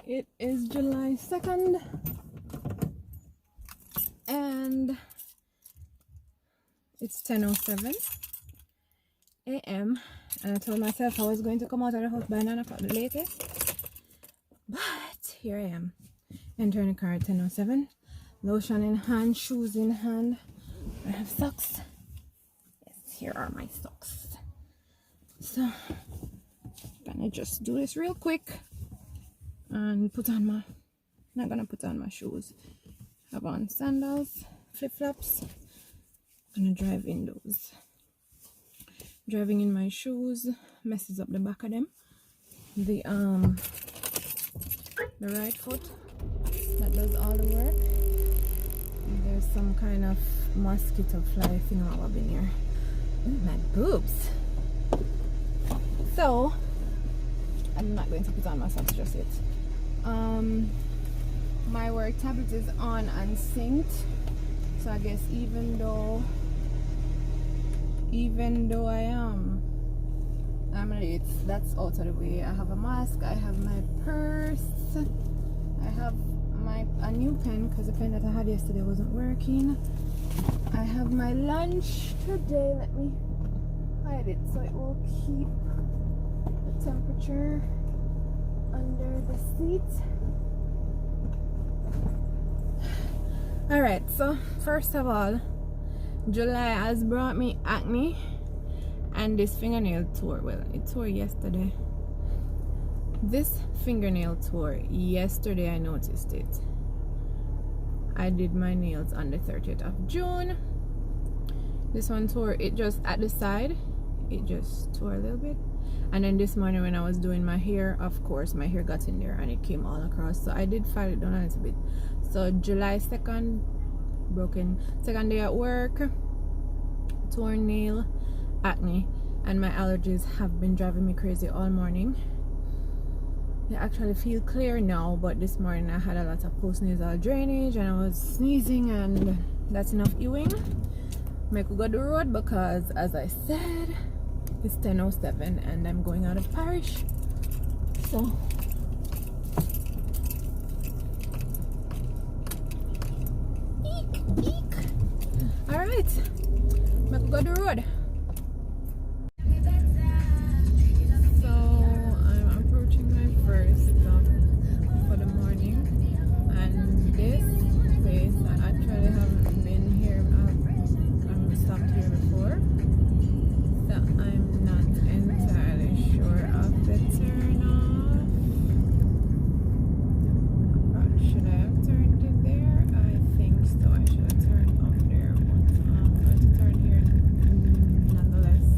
It is July 2nd and it's 10:07 a.m. and I told myself I was going to come out of the house by 9 o'clock the latest, but here I am entering the car at 10:07. Lotion in hand, shoes in hand. I have socks. Yes, here are my socks. So I'm gonna just do this real quick and put on my, not gonna put on my shoes. I have on sandals, flip-flops. I'm gonna drive in those. Driving in my shoes messes up the back of them. The right foot, that does all the work. And there's some kind of mosquito fly thing all up in here. Ooh, my boobs. So I'm not going to put on my socks just yet. My work tablet is on and synced, so I guess even though I am late, that's out of the way. I have a mask, I have my purse, I have a new pen because the pen that I had yesterday wasn't working. I have my lunch today. Let me hide it so it will keep the temperature under the seat. Alright, so first of all, July has brought me acne and this fingernail tour. Well, it tore yesterday. This fingernail tour yesterday, I noticed it. I did my nails on the 30th of June. This one tore, it just at the side, it just tore a little bit. And then this morning when I was doing my hair, of course my hair got in there and it came all across, so I did file it down a little bit. So July 2nd, broken second day at work, torn nail, acne, and my allergies have been driving me crazy all morning. They actually feel clear now, but this morning I had a lot of postnasal drainage and I was sneezing, and that's enough ewing. I could go the road because, as I said, it's 10:07 and I'm going out of parish. So eek. Alright, I could go the road. So I'm approaching my first stop for the morning, and this place I actually haven't been here. I've stopped here before, so I'm not entirely sure of the turn off. Should I have turned in there? I think so. I should have turned up there, but I'm going to turn here nonetheless.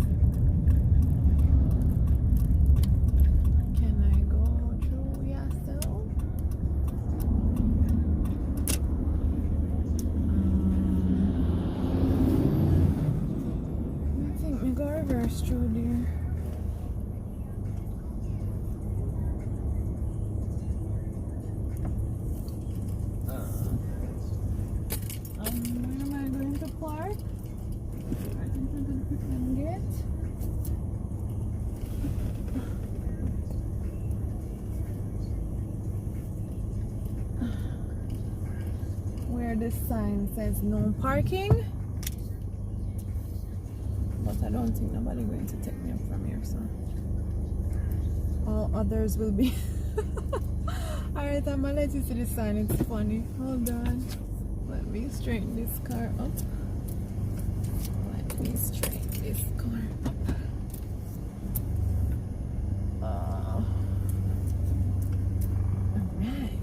Can I go through Yasso? I think we go reverse through there. Where am I going to park? Right in front of the Pitman gate. Where this sign says no parking. But I don't think nobody going to take me up from here, so all others will be. Alright, I'm gonna let you see the sign. It's funny. Hold on. Let me straighten this car up. Let me straighten this car up. Alright.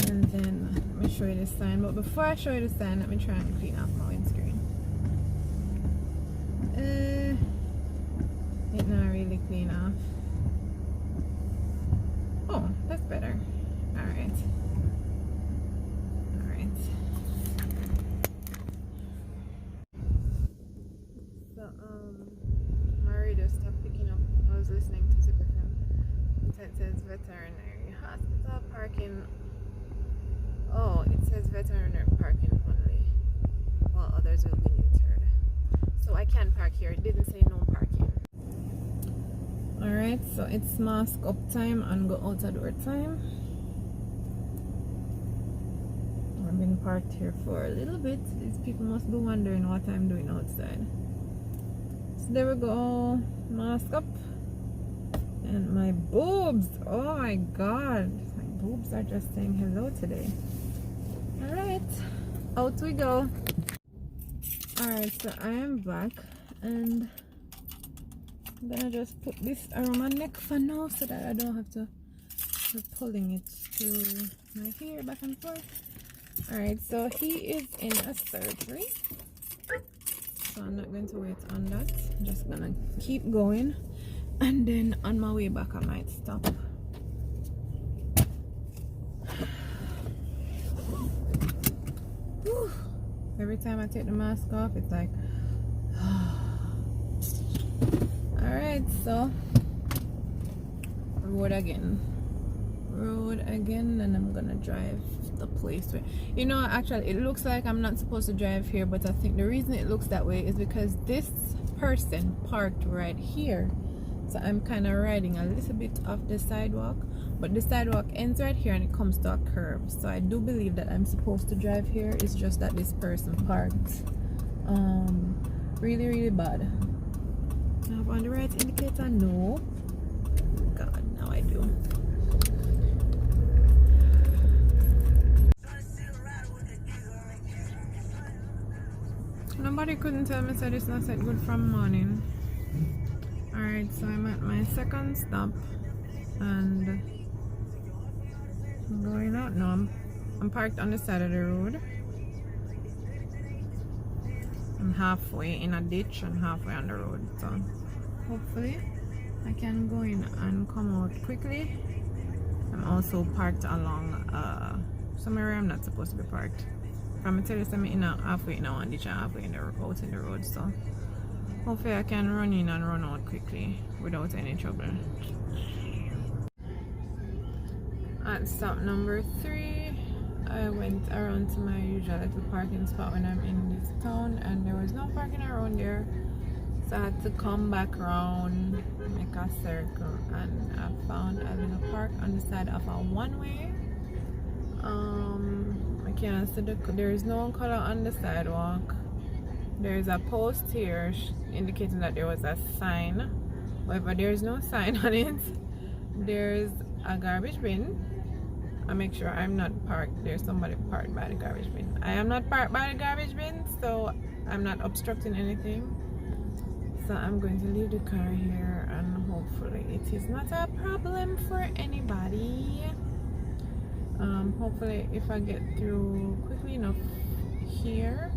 And then let me show you the sign. But before I show you the sign, let me try and clean off my windscreen. It not really clean off. Oh, that's better. Alright. So, my radio stopped picking up. I was listening to Zip FM. It says veterinary hospital parking. Oh, it says veterinary parking only, while others will be neutered. So I can park here. It didn't say no parking. Alright, so it's mask up time and go out of door time. I've been parked here for a little bit. These people must be wondering what I'm doing outside. So there we go, mask up. And my boobs, oh my god, my boobs are just saying hello today. Alright, out we go. Alright, so I am back and I'm gonna just put this around my neck for now so that I don't have to be pulling it through my hair back and forth. Alright, so he is in a surgery, so I'm not going to wait on that. I'm just gonna keep going, and then on my way back I might stop. Whew. Every time I take the mask off it's like alright, so road again, and I'm gonna drive the place where, you know, actually it looks like I'm not supposed to drive here, but I think the reason it looks that way is because this person parked right here, so I'm kind of riding a little bit off the sidewalk, but the sidewalk ends right here and it comes to a curve, so I do believe that I'm supposed to drive here. It's just that this person parked really bad. I have on the right indicator? No. God, now I do. Nobody couldn't tell me that it's not set good from morning. Alright, so I'm at my second stop and I'm going out now. I'm parked on the side of the road. I'm halfway in a ditch and halfway on the road, so hopefully I can go in and come out quickly. I'm also parked along somewhere I'm not supposed to be parked. I'm tell you something, in a halfway in one ditch and halfway in the, out in the road, so hopefully I can run in and run out quickly without any trouble. At stop number 3, I went around to my usual little parking spot when I'm in this town, and there was no parking around there, so I had to come back around, make a circle, and I found a little park on the side of a one-way. I can't see there is no color on the sidewalk. There is a post here indicating that there was a sign, however there is no sign on it. There's a garbage bin. I make sure I'm not parked. There's somebody parked by the garbage bin. I am not parked by the garbage bin, so I'm not obstructing anything. So I'm going to leave the car here and hopefully it is not a problem for anybody. Hopefully if I get through quickly enough here,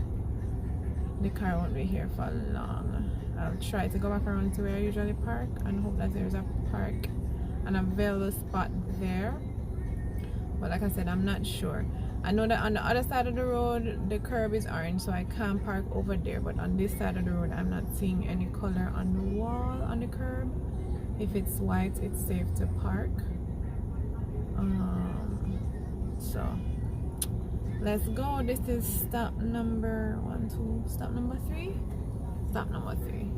the car won't be here for long. I'll try to go back around to where I usually park and hope that there's a park and available spot there. But like I said, I'm not sure. I know that on the other side of the road the curb is orange, so I can't park over there, but on this side of the road I'm not seeing any color on the wall on the curb. If it's white it's safe to park. So let's go. This is stop number 3. Stop number 3.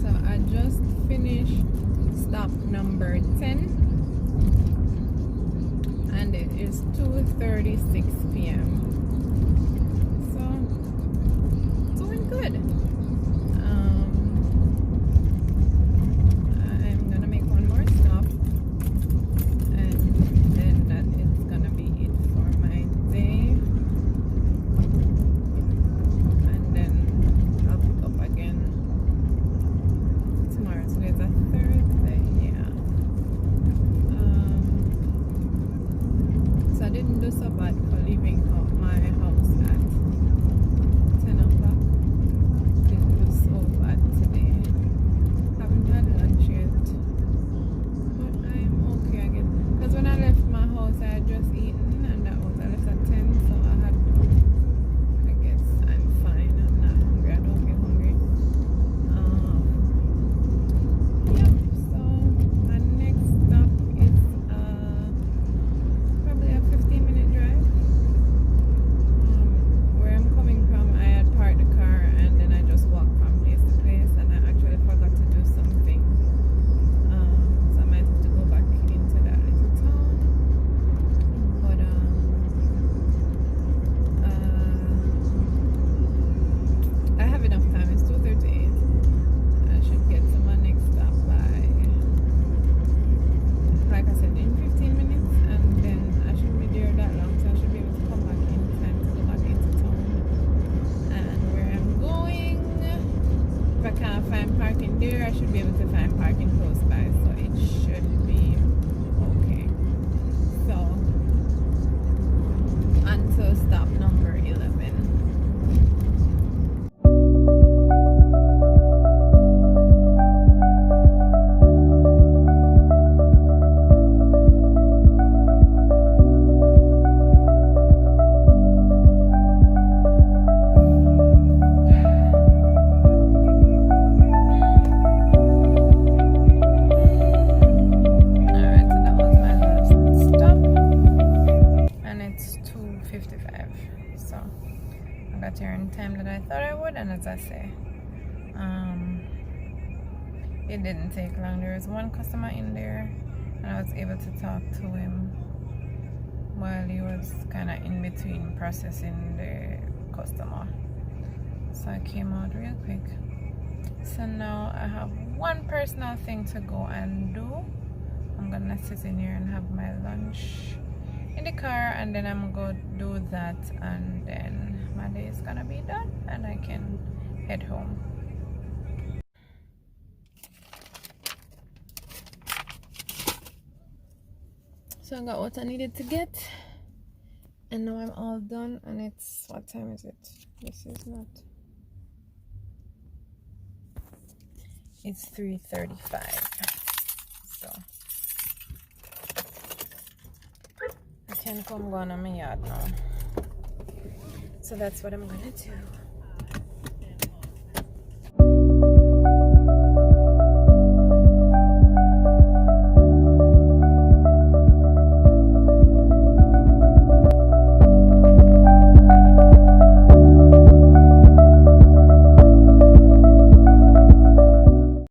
So I just finished stop number 10 and it is 2:36 p.m. so doing good. I'm gonna make one more stop and then that is gonna be it for my day, and then I'll pick up again tomorrow. Today's a Thursday, yeah. So I didn't do so bad for leaving out my There I should be able to find parking close by, so it should be okay. So until stop number 11. Alright, so that was my last stop, and it's 2:55. So I got here in time that I thought I would, and as I say, it didn't take long. There was one customer in there, and I was able to talk to him while he was kind of in between processing the customer. So I came out real quick. So now I have one personal thing to go and do. I'm gonna sit in here and have my lunch in the car, and then I'm gonna do that, and then my day is gonna be done and I can head home. So I got what I needed to get, and now I'm all done, and it's, what time is it? This is not, it's 3:35. So I can come go on my yard now. So that's what I'm gonna do.